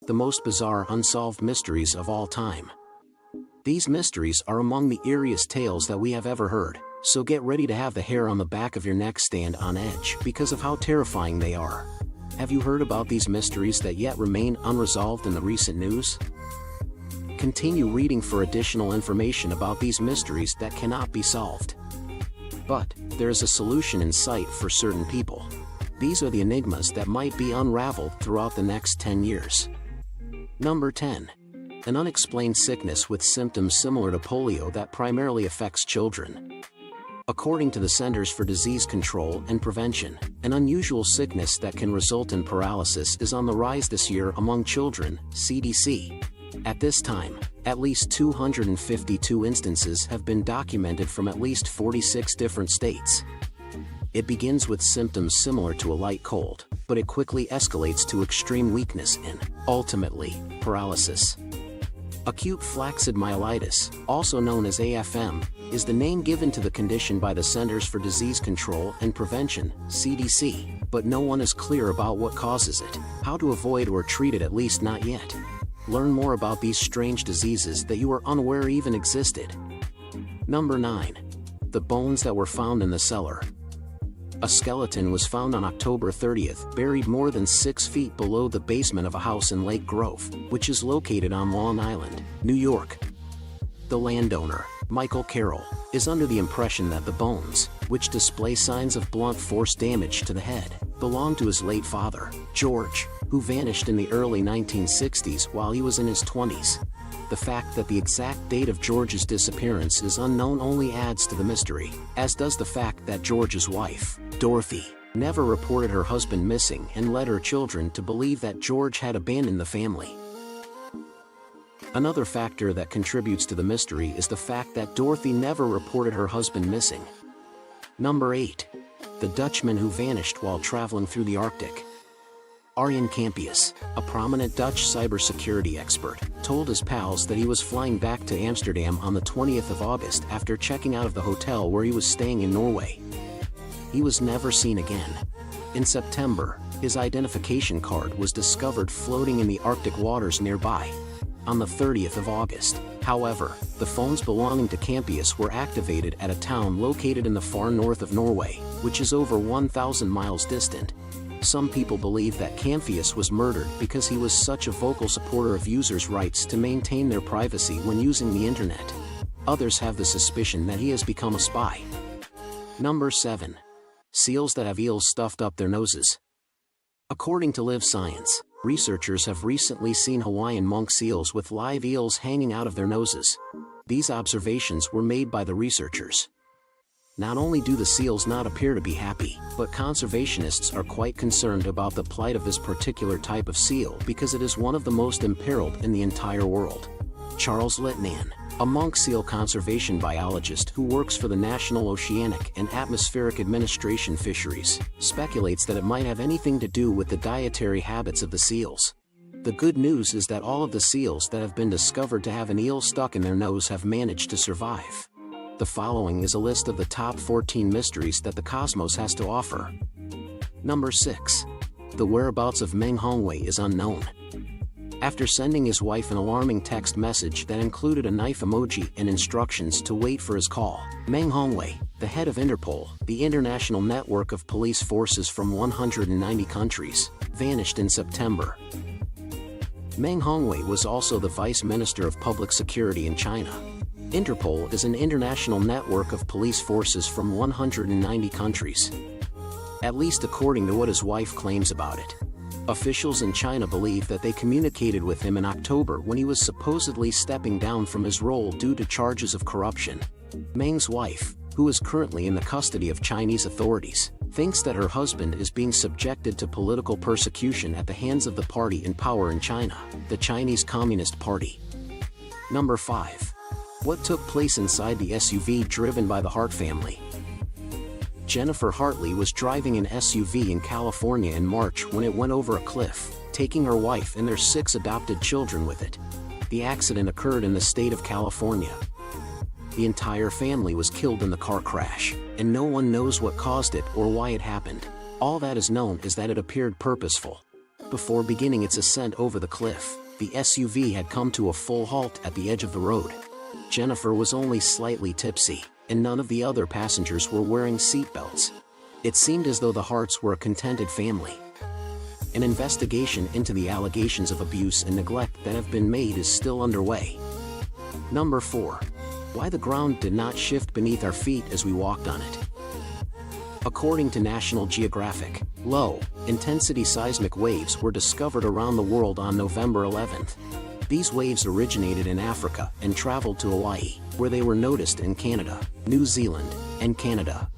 the most bizarre unsolved mysteries of all time. These mysteries are among the eeriest tales that we have ever heard, so get ready to have the hair on the back of your neck stand on edge because of how terrifying they are. Have you heard about these mysteries that yet remain unresolved in the recent news? Continue reading for additional information about these mysteries that cannot be solved. But there is a solution in sight for certain people. These are the enigmas that might be unraveled throughout the next 10 years. Number 10. An unexplained sickness with symptoms similar to polio that primarily affects children. According to the Centers for Disease Control and Prevention, an unusual sickness that can result in paralysis is on the rise this year among children, CDC. At this time, at least 252 instances have been documented from at least 46 different states. It begins with symptoms similar to a light cold, but it quickly escalates to extreme weakness and, ultimately, paralysis. Acute flaccid myelitis, also known as AFM, is the name given to the condition by the Centers for Disease Control and Prevention, CDC, but no one is clear about what causes it, how to avoid or treat it, at least not yet. Learn more about these strange diseases that you were unaware even existed. Number 9. The bones that were found in the cellar. A skeleton was found on October 30th, buried more than 6 feet below the basement of a house in Lake Grove, which is located on Long Island, New York. The landowner, Michael Carroll, is under the impression that the bones, which display signs of blunt force damage to the head, belonged to his late father, George, who vanished in the early 1960s while he was in his 20s. The fact that the exact date of George's disappearance is unknown only adds to the mystery, as does the fact that George's wife, Dorothy, never reported her husband missing and led her children to believe that George had abandoned the family. Another factor that contributes to the mystery is the fact that Dorothy never reported her husband missing. Number 8. The Dutchman who vanished while traveling through the Arctic. Arjen Campius, a prominent Dutch cybersecurity expert, told his pals that he was flying back to Amsterdam on the 20th of August after checking out of the hotel where he was staying in Norway. He was never seen again. In September, his identification card was discovered floating in the Arctic waters nearby. On the 30th of August, however, the phones belonging to Campius were activated at a town located in the far north of Norway, which is over 1,000 miles distant. Some people believe that Campius was murdered because he was such a vocal supporter of users' rights to maintain their privacy when using the internet. Others have the suspicion that he has become a spy. Number 7. Seals that have eels stuffed up their noses. According to Live Science, researchers have recently seen Hawaiian monk seals with live eels hanging out of their noses. These observations were made by the researchers. Not only do the seals not appear to be happy, but conservationists are quite concerned about the plight of this particular type of seal because it is one of the most imperiled in the entire world. Charles Littnan, a monk seal conservation biologist who works for the National Oceanic and Atmospheric Administration Fisheries, speculates that it might have anything to do with the dietary habits of the seals. The good news is that all of the seals that have been discovered to have an eel stuck in their nose have managed to survive. The following is a list of the top 14 mysteries that the cosmos has to offer. Number 6. The whereabouts of Meng Hongwei is unknown. After sending his wife an alarming text message that included a knife emoji and instructions to wait for his call, Meng Hongwei, the head of Interpol, the international network of police forces from 190 countries, vanished in September. Meng Hongwei was also the Vice Minister of Public Security in China. Interpol is an international network of police forces from 190 countries. At least according to what his wife claims about it. Officials in China believe that they communicated with him in October when he was supposedly stepping down from his role due to charges of corruption. Meng's wife, who is currently in the custody of Chinese authorities, thinks that her husband is being subjected to political persecution at the hands of the party in power in China, the Chinese Communist Party. Number 5. What took place inside the SUV driven by the Hart family? Jennifer Hartley was driving an SUV in California in March when it went over a cliff, taking her wife and their 6 adopted children with it. The accident occurred in the state of California. The entire family was killed in the car crash, and no one knows what caused it or why it happened. All that is known is that it appeared purposeful. before beginning its ascent over the cliff, the SUV had come to a full halt at the edge of the road. Jennifer was only slightly tipsy, and none of the other passengers were wearing seatbelts. It seemed as though the Harts were a contented family. An investigation into the allegations of abuse and neglect that have been made is still underway. Number 4. Why the ground did not shift beneath our feet as we walked on it. According to National Geographic, low-intensity seismic waves were discovered around the world on November 11th. These waves originated in Africa and traveled to Hawaii, where they were noticed in Canada, New Zealand, and Canada.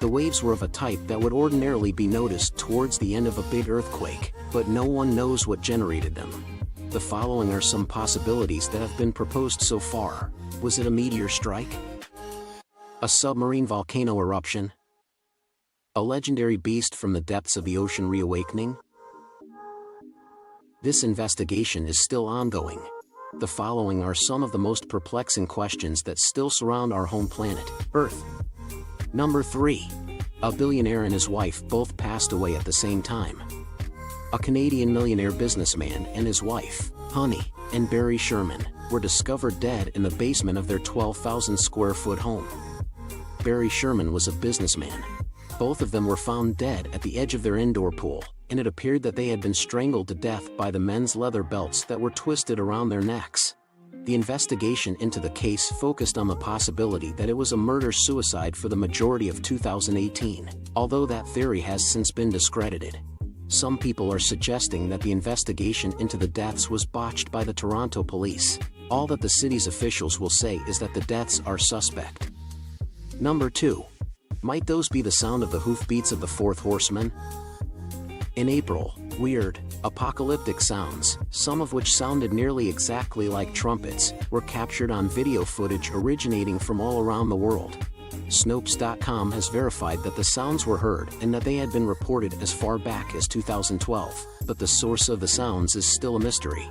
The waves were of a type that would ordinarily be noticed towards the end of a big earthquake, but no one knows what generated them. The following are some possibilities that have been proposed so far. Was it a meteor strike? A submarine volcano eruption? A legendary beast from the depths of the ocean reawakening? This investigation is still ongoing. The following are some of the most perplexing questions that still surround our home planet, Earth. Number 3. A billionaire and his wife both passed away at the same time. A Canadian millionaire businessman and his wife, Honey, and Barry Sherman, were discovered dead in the basement of their 12,000 square foot home. Barry Sherman was a businessman. Both of them were found dead at the edge of their indoor pool, and it appeared that they had been strangled to death by the men's leather belts that were twisted around their necks. The investigation into the case focused on the possibility that it was a murder-suicide for the majority of 2018, although that theory has since been discredited. Some people are suggesting that the investigation into the deaths was botched by the Toronto police. All that the city's officials will say is that the deaths are suspect. Number 2. Might those be the sound of the hoofbeats of the fourth horseman? In April, weird, apocalyptic sounds, some of which sounded nearly exactly like trumpets, were captured on video footage originating from all around the world. Snopes.com has verified that the sounds were heard and that they had been reported as far back as 2012, but the source of the sounds is still a mystery.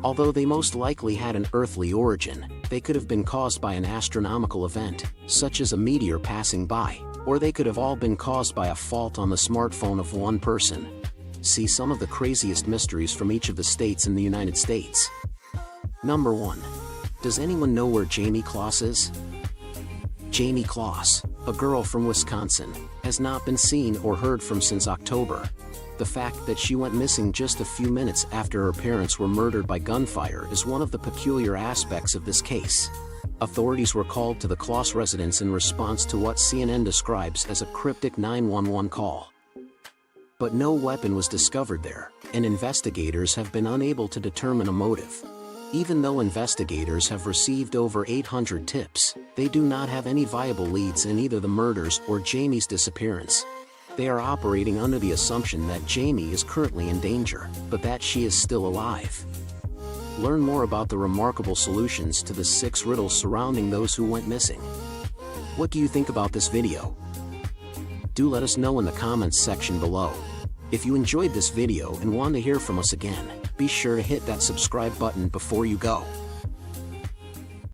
Although they most likely had an earthly origin, they could have been caused by an astronomical event, such as a meteor passing by, or they could have all been caused by a fault on the smartphone of one person. See some of the craziest mysteries from each of the states in the United States. Number 1. Does anyone know where Jamie Kloss is? Jamie Kloss, a girl from Wisconsin, has not been seen or heard from since October. The fact that she went missing just a few minutes after her parents were murdered by gunfire is one of the peculiar aspects of this case. Authorities were called to the Kloss residence in response to what CNN describes as a cryptic 911 call. But no weapon was discovered there, and investigators have been unable to determine a motive. Even though investigators have received over 800 tips, they do not have any viable leads in either the murders or Jamie's disappearance. They are operating under the assumption that Jamie is currently in danger, but that she is still alive. Learn more about the remarkable solutions to the 6 riddles surrounding those who went missing. What do you think about this video? Do let us know in the comments section below. If you enjoyed this video and want to hear from us again, be sure to hit that subscribe button before you go.